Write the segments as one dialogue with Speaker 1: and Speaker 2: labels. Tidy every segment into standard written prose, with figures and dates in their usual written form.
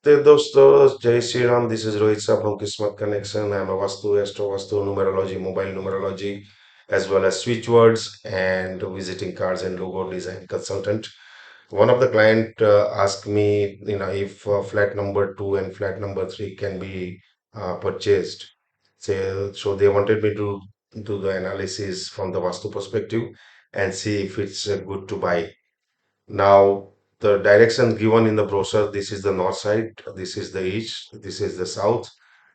Speaker 1: Dostos, Jai Shri Ram. This is Rohit Shah from Kismet Connection. I'm a Vastu, Astro Vastu, Numerology, mobile numerology, as well as switch words and visiting cards and logo design consultant. One of the client asked me, if flat number two and flat number three can be purchased. So they wanted me to do the analysis from the Vastu perspective and see if it's good to buy. Now, the direction given in the brochure, this is the north side, this is the east, this is the south,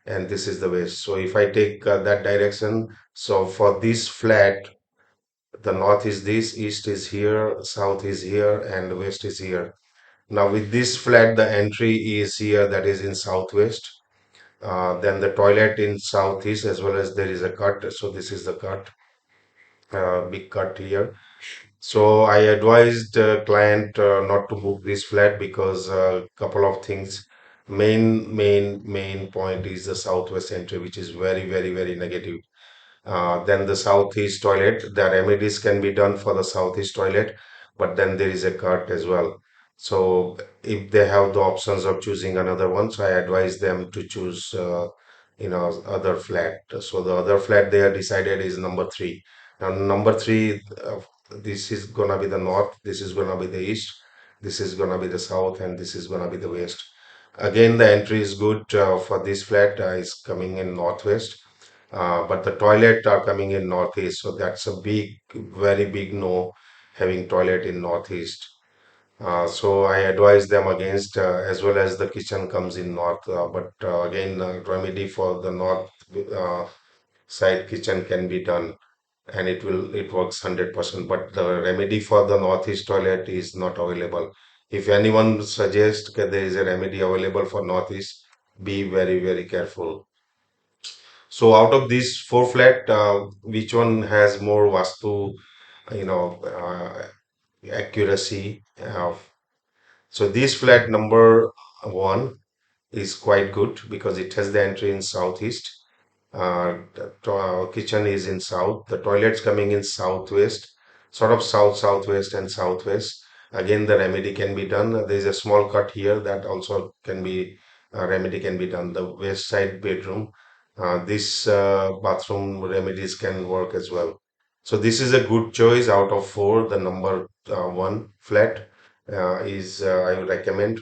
Speaker 1: and this is the west. So if I take that direction, so for this flat, the north is this, east is here, south is here, and west is here. Now with this flat, the entry is here, that is in southwest. Then the toilet in southeast, as well as there is a cut. So this is the cut, big cut here. So I advised client not to book this flat because a couple of things. Main point is the southwest entry, which is very negative. Then the southeast toilet, the remedies can be done for the southeast toilet, but then there is a cut as well. So if they have the options of choosing another one, so I advise them to choose, other flat. So the other flat they have decided is number three. Now number three, this is gonna be the north, this is gonna be the east, this is gonna be the south, and this is gonna be the west. Again, the entry is good for this flat is coming in northwest, but the toilet are coming in northeast, so that's a very big no having toilet in northeast. So I advise them against, as well as the kitchen comes in north. But again, remedy for the north uh, side kitchen can be done, and it works 100%. But the remedy for the northeast toilet is not available. If anyone suggests that there is a remedy available for northeast, be very careful. So out of these four flat, which one has more Vastu, accuracy? So this flat number one is quite good because it has the entry in southeast. The kitchen is in south. The toilet's coming in southwest, sort of southwest and southwest. Again, the remedy can be done. There is a small cut here that also can be remedy can be done. The west side bedroom, this bathroom remedies can work as well. So this is a good choice out of four. The number one flat is I would recommend.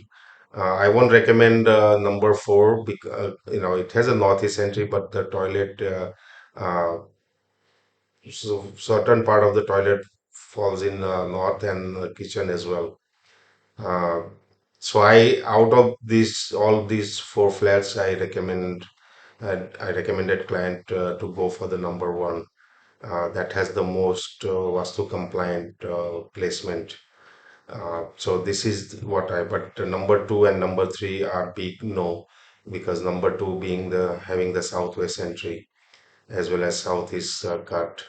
Speaker 1: I won't recommend number four because it has a northeast entry, but the toilet, uh, so certain part of the toilet falls in north and kitchen as well. Uh, so I out of these all these four flats, I recommended client to go for the number one that has the most Vastu compliant placement. So this is what but number two and number three are big no, because number two being the having the southwest entry as well as southeast cut.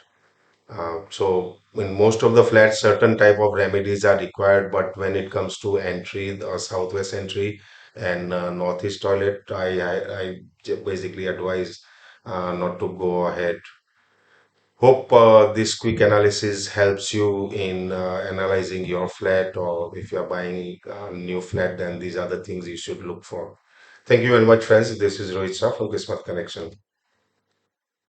Speaker 1: So in most of the flats, certain type of remedies are required, but when it comes to entry or southwest entry and northeast toilet, I basically advise not to go ahead. Hope this quick analysis helps you in analyzing your flat, or if you're buying a new flat, then these are the things you should look for. Thank you very much, friends. This is Rohit Shah from Kismet Connection.